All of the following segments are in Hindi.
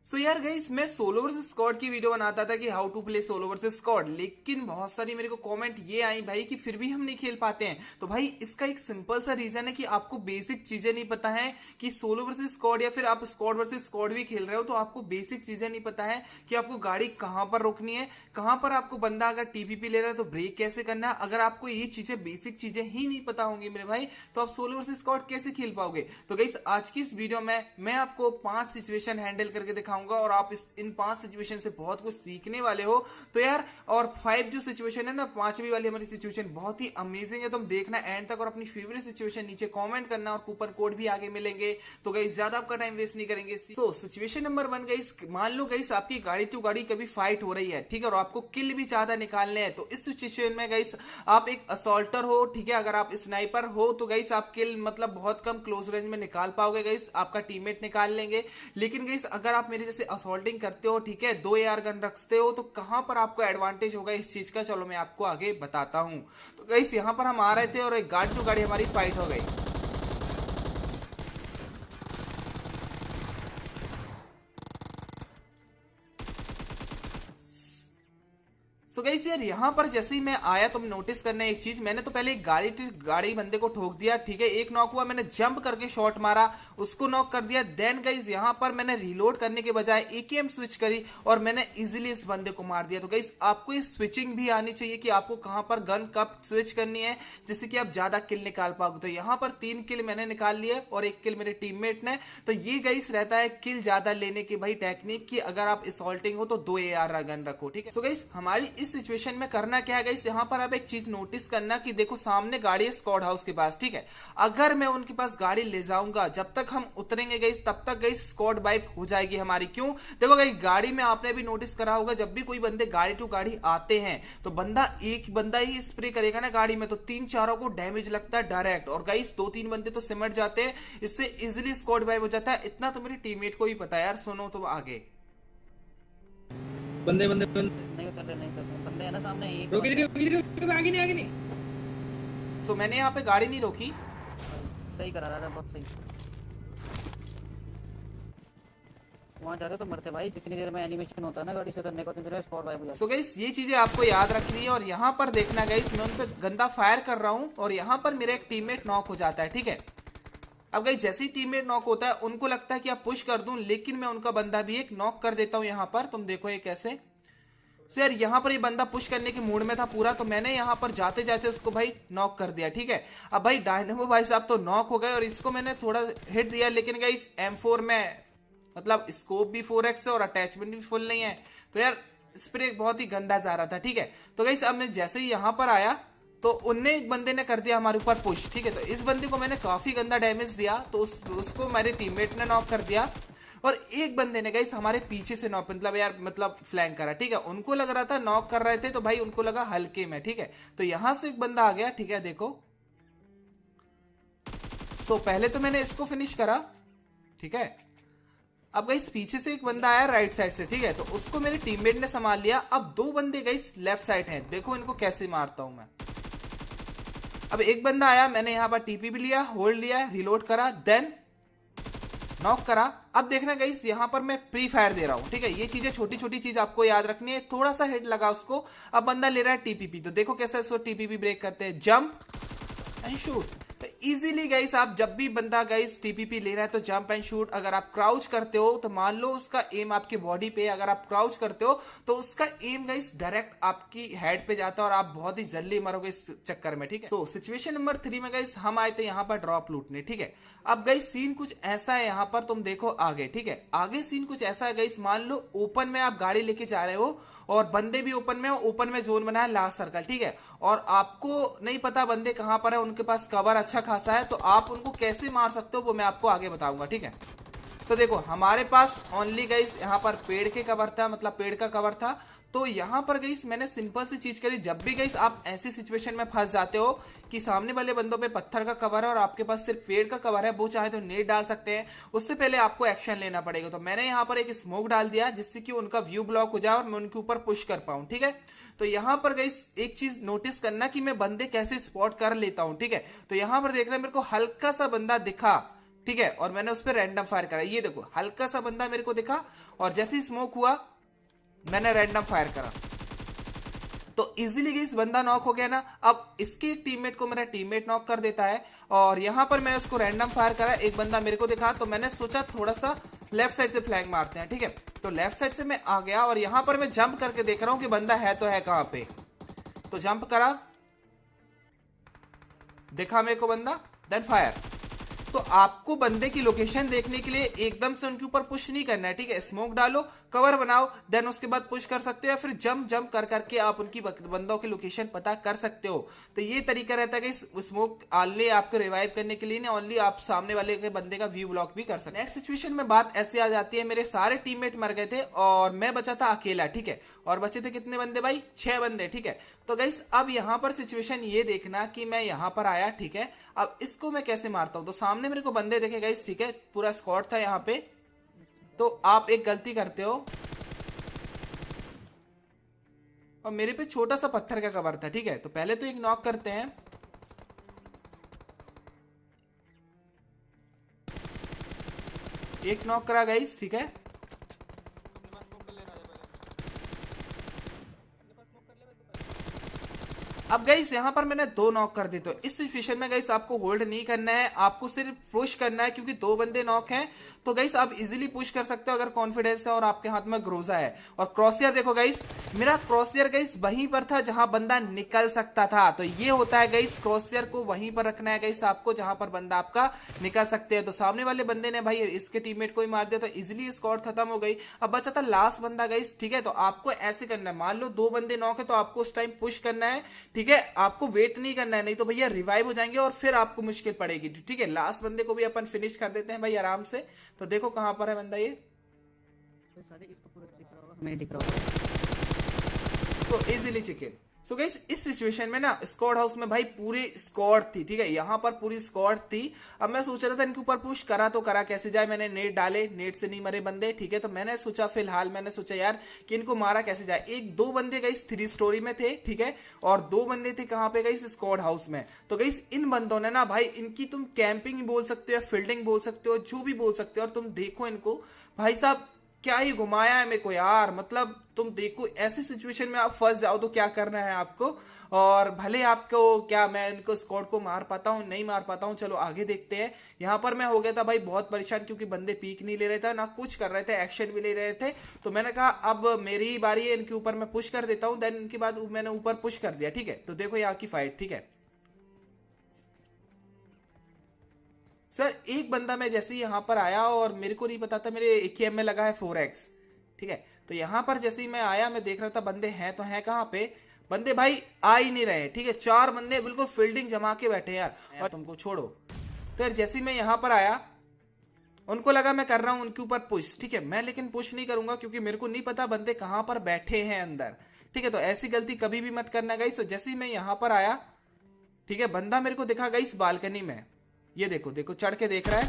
यार गाइस मैं सोलो वर्सेस स्क्वाड की वीडियो बनाता था कि how to play solo versus squad, लेकिन बहुत सारी मेरे को कमेंट ये आई भाई कि फिर भी हम नहीं खेल पाते हैं। तो भाई इसका एक सिंपल सा रीजन है कि आपको बेसिक चीजें नहीं पता है कि सोलो वर्सेस स्क्वाड या फिर आप स्क्वाड वर्सेस स्क्वाड भी खेल रहे हो तो आपको बेसिक चीजें नहीं पता है कि आपको गाड़ी कहां पर रोकनी है, कहां पर आपको बंदा अगर टीपीपी ले रहा है तो ब्रेक कैसे करना है। अगर आपको ये चीजें बेसिक चीजें ही नहीं पता होंगी मेरे भाई तो आप सोलो वर्सेस स्क्वाड कैसे खेल पाओगे। तो गाइस आज की इस वीडियो में मैं आपको 5 सिचुएशन हैंडल करके दिखाऊंगा और आप इन 5 सिचुएशन से बहुत कुछ सीखने वाले हो। तो यार और 5 जो सिचुएशन है ना, 5वीं वाली हमारी सिचुएशन बहुत ही अमेजिंग है। तुम देखना एंड तक और अपनी फेवरेट सिचुएशन नीचे कमेंट करना और कूपन कोड भी आगे मिलेंगे। तो गाइस ज्यादा आपका टाइम वेस्ट नहीं करेंगे। सो सिचुएशन नंबर 1 गाइस, मान लो गाइस आपकी गाड़ी टू गाड़ी कभी फाइट हो रही है, ठीक है, और आपको किल भी ज्यादा निकालने हैं। तो इस सिचुएशन में गाइस आप एक असॉल्टर हो, ठीक है, अगर आप स्नाइपर हो तो गाइस आप किल मतलब बहुत कम क्लोज रेंज में निकाल पाओगे, गाइस आपका टीममेट निकाल लेंगे। लेकिन गाइस अगर आप मेरे जैसे असॉल्टिंग करते हो, ठीक है, 2 एआर गन रखते हो तो कहां पर आपको एडवांटेज होगा इस चीज का, चलो मैं आपको आगे बताता हूं। तो गाइस यहां पर हम आ रहे थे और एक गाड़ी टू गाड़ी हमारी फाइट हो गई। सो गाइस यार यहाँ पर जैसे ही मैं आया तुम नोटिस करना एक चीज, मैंने तो पहले एक गाड़ी बंदे को ठोक दिया, ठीक है, एक नॉक हुआ, मैंने जंप करके शॉट मारा, उसको नॉक कर दिया। देन गाइस यहाँ पर मैंने रिलोड करने के बजाय एकेएम स्विच करी और मैंने इजीली इस बंदे को मार दिया। तो गाइस आपको ये स्विचिंग भी आनी चाहिए कि आपको कहां पर गन कब स्विच करनी है जिससे कि आप ज्यादा किल निकाल पाओगे। तो यहाँ पर 3 किल मैंने निकाल लिए और 1 किल मेरे टीममेट ने। तो ये गाइस रहता है किल ज्यादा लेने की भाई टेक्निक की, अगर आप असॉल्टिंग हो तो 2 एआर गन रखो, ठीक है। सो गाइस हमारी इस सिचुएशन में करना क्या है गाइस, यहाँ पर आप एक चीज नोटिस करना कि देखो सामने गाड़ी है स्क्वाड हाउस के पास, ठीक है, अगर मैं उनके पास गाड़ी ले जाऊंगा जब तक हम उतरेंगे गाइस तब तक गाइस स्क्वाड वाइप हो जाएगी हमारी। क्यों? देखो गाइस गाड़ी में आपने भी नोटिस करा होगा जब भी कोई बंदे गाड़ी टू गाड़ी आते हैं तो एक बंदा ही स्प्रे करेगा ना गाड़ी में तो 3-4 को डैमेज लगता है डायरेक्ट, और गाइस 2-3 बंदे तो सिमट जाते हैं, इससे इजिली स्क्वाड वाइप हो जाता है। इतना तो मेरे टीममेट को ही पता है यार। सुनो तुम आगे बंदे बंदे नहीं उतर रहे बंदे है ना सामने एक आगे नहीं। सो मैंने यहाँ पे गाड़ी नहीं रोकी, सही करा रहा है, बहुत सही। वहां जाते तो मरते भाई, जितनी देर में एनिमेशन होता है ना गाड़ी से उतरने को उतनी देर में स्पॉट वाइप हो जाता है। सो गाइस ये चीजें आपको याद रखनी है और यहाँ पर देखना गाइस मैं उन पे गंदा फायर कर रहा हूँ और यहाँ पर मेरा एक टीममेट नॉक हो जाता है, ठीक है। अब गाइस जैसे ही टीममेट नॉक होता है उनको लगता है कि आप पुश कर दूं, लेकिन मैं उनका बंदा भी एक नॉक कर देता हूं। यहाँ पर तुम देखो ये कैसे। सो यार यहाँ पर ये बंदा पुश करने के मूड में था पूरा, तो मैंने यहाँ पर जाते जाते उसको भाई नॉक कर दिया, ठीक है। अब भाई डायनेमो भाई साहब तो नॉक हो गए और इसको मैंने थोड़ा हिट दिया, लेकिन गाइस M4 में मतलब स्कोप भी 4x है और अटैचमेंट भी फुल नहीं है, तो यार स्प्रे बहुत ही गंदा जा रहा था, ठीक है। तो गाइस अब मैं जैसे ही यहाँ पर आया तो उनने एक बंदे ने कर दिया हमारे ऊपर पुश, ठीक है। तो इस बंदे को मैंने काफी गंदा डैमेज दिया तो उसको मेरे टीममेट ने नॉक कर दिया और एक बंदे ने गाइस हमारे पीछे से नॉक मतलब फ्लैंक करा, ठीक है। उनको लग रहा था नॉक कर रहे थे तो भाई उनको लगा हल्के में, ठीक है। तो यहां से एक बंदा आ गया, ठीक है, देखो। सो पहले तो मैंने इसको फिनिश करा, ठीक है। अब गाइस पीछे से एक बंदा आया राइट साइड से, ठीक है, तो उसको मेरे टीममेट ने संभाल लिया। अब 2 बंदे गाइस लेफ्ट साइड हैं, देखो इनको कैसे मारता हूं मैं। अब एक बंदा आया, मैंने यहां पर टीपी भी लिया, होल्ड लिया, रिलोड करा, देन नॉक करा। अब देखना गाइस यहाँ पर मैं प्री फायर दे रहा हूं, ठीक है। ये चीजें छोटी छोटी चीज आपको याद रखनी है। थोड़ा सा हिट लगा उसको, अब बंदा ले रहा है टीपीपी, तो देखो कैसे इसको टीपीपी ब्रेक करते हैं, जंप एंड शूट। तो इजीली गाइस आप जब भी बंदा गाइस टीपीपी ले रहा है तो जंप एंड शूट। अगर आप क्राउच करते हो तो मान लो उसका एम आपके बॉडी पे, अगर आप क्राउच करते हो तो उसका एम गाइस डायरेक्ट आपकी हेड पे जाता है और आप बहुत ही जल्दी मरोगे इस चक्कर में, ठीक है। सो सिचुएशन नंबर 3 में गाइस हम आए थे यहाँ पर ड्रॉप लूटने, ठीक है। अब गाइस सीन कुछ ऐसा है, यहाँ पर तुम देखो आगे, ठीक है, आगे सीन कुछ ऐसा है गाइस। मान लो ओपन में आप गाड़ी लेके जा रहे हो और बंदे भी ओपन में, ओपन में जोन बना है लास्ट सर्कल, ठीक है, और आपको नहीं पता बंदे कहां पर है, उनके पास कवर अच्छा खासा है, तो आप उनको कैसे मार सकते हो वो मैं आपको आगे बताऊंगा, ठीक है। तो देखो हमारे पास ओनली गाइस यहाँ पर पेड़ के कवर था, मतलब पेड़ का कवर था। तो यहाँ पर गाइस मैंने सिंपल सी चीज करी, जब भी गाइस आप ऐसी सिचुएशन में फंस जाते हो कि सामने वाले बंदों पे पत्थर का कवर है और आपके पास सिर्फ पेड़ का कवर है, वो चाहे तो नेट डाल सकते हैं, उससे पहले आपको एक्शन लेना पड़ेगा। तो मैंने यहाँ पर एक स्मोक डाल दिया जिससे कि उनका व्यू ब्लॉक हो जाए और मैं उनके ऊपर पुश कर पाऊं, ठीक है। तो यहाँ पर गाइस एक चीज नोटिस करना कि मैं बंदे कैसे स्पॉट कर लेता हूं, ठीक है। तो यहाँ पर देख रहे हैं मेरे को हल्का सा बंदा दिखा, ठीक है, और मैंने उस पर रैंडम फायर करा। ये देखो हल्का सा बंदा मेरे को दिखा और जैसे ही स्मोक हुआ मैंने रैंडम फायर करा तो इजीली गाइस बंदा नॉक हो गया ना। अब इसके एक टीममेट को मेरा टीममेट नॉक कर देता है और यहां पर मैं उसको रैंडम फायर करा, एक बंदा मेरे को दिखा तो मैंने सोचा थोड़ा सा लेफ्ट साइड से फ्लैंक मारते हैं, ठीक है। तो लेफ्ट साइड से मैं आ गया और यहां पर मैं जंप करके देख रहा हूं कि बंदा है तो है कहां पे। तो जंप करा, देखा मेरे को बंदा, देन फायर। तो आपको बंदे की लोकेशन देखने के लिए एकदम से उनके ऊपर पुश नहीं करना है, ठीक है। स्मोक डालो, कवर बनाओ, देन उसके बाद पुश कर सकते हो या फिर जंप कर करके आप उनकी बंदों की लोकेशन पता कर सकते हो। तो ये तरीका रहता है कि स्मोक ऑनली आपको रिवाइव करने के लिए नहीं, ओनली आप सामने वाले के बंदे का व्यू ब्लॉक भी कर सकते हैं। नेक्स्ट सिचुएशन में बात ऐसे आ जाती है, मेरे सारे टीममेट मर गए थे और मैं बचा था अकेला, ठीक है। और बचे थे कितने बंदे भाई? 6 बंदे, ठीक है। तो गाइस अब यहां पर सिचुएशन ये देखना कि मैं यहां पर आया, ठीक है। अब इसको मैं कैसे मारता हूं? तो सामने मेरे को बंदे देखे गाइस, ठीक है, पूरा स्क्वाड था यहां पे। तो आप एक गलती करते हो और मेरे पे छोटा सा पत्थर का कवर था, ठीक है। तो पहले तो एक नॉक करते हैं, एक नॉक करा गाइस, ठीक है। अब गाइस यहां पर मैंने 2 नॉक कर दी। तो इस सिचुएशन में गाइस आपको होल्ड नहीं करना है, आपको सिर्फ पुश करना है क्योंकि 2 बंदे नॉक हैं। तो गाइस आप इजीली पुश कर सकते हो अगर कॉन्फिडेंस है और आपके हाथ में ग्रोजा है। और क्रॉसयर देखो गाइस, मेरा क्रॉसयर गाइस वहीं पर था जहां बंदा निकल सकता था। तो ये होता है गाइस, क्रॉसयर को वहीं पर रखना है गाइस आपको जहां पर बंदा आपका निकल सकते हैं। तो सामने वाले बंदे ने भाई इसके टीममेट को ही मार दिया तो इजीली स्क्वाड खत्म हो गई। अब बचा था लास्ट बंदा गाइस, ठीक है। तो आपको ऐसे करना है, मान लो 2 बंदे नॉक है तो आपको उस टाइम पुश करना है, ठीक है। आपको वेट नहीं करना है, नहीं तो भैया रिवाइव हो जाएंगे और फिर आपको मुश्किल पड़ेगी, ठीक है। लास्ट बंदे को भी अपन फिनिश कर देते हैं भाई आराम से। तो देखो कहां पर है बंदा, ये इसको पूरा दिख रहा होगा, हमें दिख रहा होगा। तो इजीली चिकन। सो गाइस इस सिचुएशन में ना स्क्वाड हाउस में भाई पूरी स्क्वाड थी, ठीक है। यहाँ पर पूरी स्क्वाड थी। अब मैं सोच रहा था इनके ऊपर पुश करा तो करा कैसे जाए, मैंने नेट डाले, नेट से नहीं मरे बंदे, ठीक है। तो मैंने सोचा फिलहाल मैंने सोचा यार कि इनको मारा कैसे जाए। 1-2 बंदे गाइस 3 स्टोरी में थे, ठीक है। और 2 बंदे थे कहां पे गाइस? स्क्वाड हाउस में। तो गाइस इन बंदों ने ना भाई, इनकी तुम कैंपिंग बोल सकते हो, फील्डिंग बोल सकते हो, जो भी बोल सकते हो। और तुम देखो इनको भाई साहब क्या ही घुमाया है मेरे को यार। मतलब तुम देखो ऐसी सिचुएशन में आप फंस जाओ तो क्या करना है आपको। और भले आपको क्या मैं इनको स्क्वाड को मार पाता हूं नहीं मार पाता हूं, चलो आगे देखते हैं। यहां पर मैं हो गया था भाई बहुत परेशान क्योंकि बंदे पीक नहीं ले रहे थे ना कुछ कर रहे थे, एक्शन भी ले रहे थे। तो मैंने कहा अब मेरी ही बारी है, इनके ऊपर मैं पुश कर देता हूं। देन इनके बाद मैंने ऊपर पुश कर दिया, ठीक है। तो देखो यहाँ की फाइट, ठीक है सर। एक बंदा मैं जैसे ही यहां पर आया और मेरे को नहीं पता था मेरे AKM में लगा है 4x, ठीक है। तो यहां पर जैसे ही मैं आया मैं देख रहा था बंदे हैं तो हैं कहां पे, बंदे भाई आ ही नहीं रहे, ठीक है। 4 बंदे बिल्कुल फील्डिंग जमा के बैठे यार, और तुमको छोड़ो। तो यार जैसे ही मैं यहां पर आया उनको लगा मैं कर रहा हूं उनके ऊपर पुश, ठीक है। मैं लेकिन पुश नहीं करूंगा क्योंकि मेरे को नहीं पता बंदे कहां पर बैठे हैं अंदर, ठीक है। तो ऐसी गलती कभी भी मत करना गाइस। तो जैसे ही मैं यहां पर आया, ठीक है, बंदा मेरे को दिखा गाइस बालकनी में, ये देखो देखो चढ़ के देख रहा है।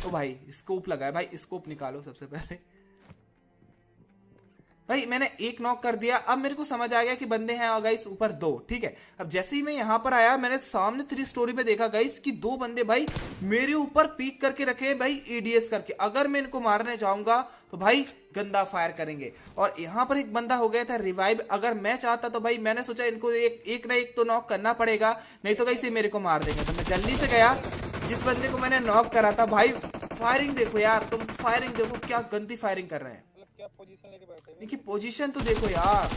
तो भाई स्कोप लगा है, भाई स्कोप निकालो सबसे पहले। भाई मैंने एक नॉक कर दिया। अब मेरे को समझ आ गया कि बंदे हैं गाइस ऊपर 2, ठीक है। अब जैसे ही मैं यहां पर आया मैंने सामने 3 स्टोरी पे देखा गाइस कि 2 बंदे भाई मेरे ऊपर पीक करके रखे हैं भाई EDS करके। अगर मैं इनको मारने जाऊंगा तो भाई गंदा फायर करेंगे। और यहां पर एक बंदा हो गया था रिवाइव। अगर मैं चाहता तो भाई मैंने सोचा इनको एक ना एक तो नॉक करना पड़ेगा, नहीं तो गाइस ये मेरे को मार देंगे। तो मैं जल्दी से गया, जिस बंदे को मैंने नॉक करा था भाई, फायरिंग देखो यार, तुम फायरिंग देखो क्या गंदी फायरिंग कर रहे हैं। क्या पोजीशन लेके बैठे हैं? इनकी पोजीशन तो देखो यार।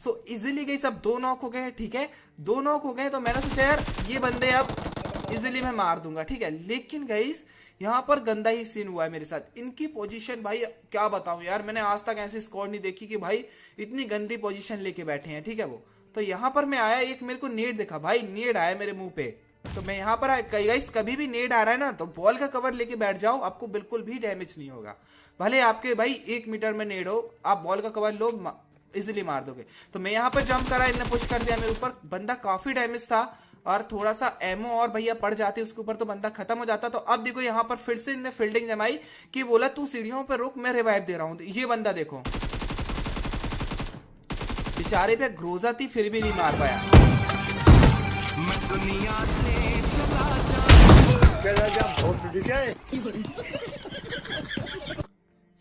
सो इजीली गई सब 2 नॉक हो गए, ठीक है। 2 नॉक हो गए तो मैंने सोचा यार ये बंदे अब इजीली मैं मार दूंगा, ठीक है। लेकिन गाइस यहाँ पर गंदा ही सीन हुआ है मेरे साथ। इनकी पोजीशन भाई क्या बताऊं यार, मैंने आज तक ऐसी स्क्वाड नहीं देखी कि भाई इतनी गंदी पोजीशन लेके बैठे हैं, ठीक है। वो तो यहाँ पर मैं आया, एक मेरे को नेड दिखा भाई, नेड आया मेरे मुंह पे। तो मैं यहाँ पर गाइस कभी भी नेड आ रहा है ना तो बॉल का कवर लेके बैठ जाओ, आपको बिल्कुल भी डैमेज नहीं होगा। भले आपके भाई 1 मीटर में नेड हो, आप बॉल का कवर लो इजीली मार दोगे। तो मैं यहाँ पर जंप करा, इन्हें पुश कर दिया मेरे ऊपर। बंदा काफी डैमेज था और थोड़ा सा एमओ और भैया पड़ जाते उसके ऊपर तो बंदा खत्म हो जाता। तो अब देखो यहाँ पर फिर से इन्हें फील्डिंग जमाई कि बोला तू सीढ़ियों पर रुक, मैं रिवाइव दे रहा हूँ। ये बंदा देखो बेचारे पे ग्रोजा थी फिर भी नहीं मार पाया। मैं दुनिया से चला जा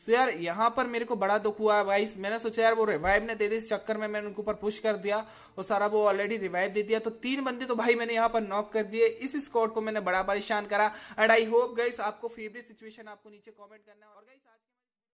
तो यार यहाँ पर मेरे को बड़ा दुख हुआ भाई। मैंने सोचा यार वो रिवाइव ने दे दी, इस चक्कर में मैंने उनके ऊपर पुश कर दिया और सारा वो ऑलरेडी रिवाइव दे दिया। तो 3 बंदे तो भाई मैंने यहाँ पर नॉक कर दिए। इस स्क्वाड को मैंने बड़ा परेशान करा। एंड आई होप गाइस आपको फेवरेट सिचुएशन आपको नीचे कमेंट करना है। और गाइस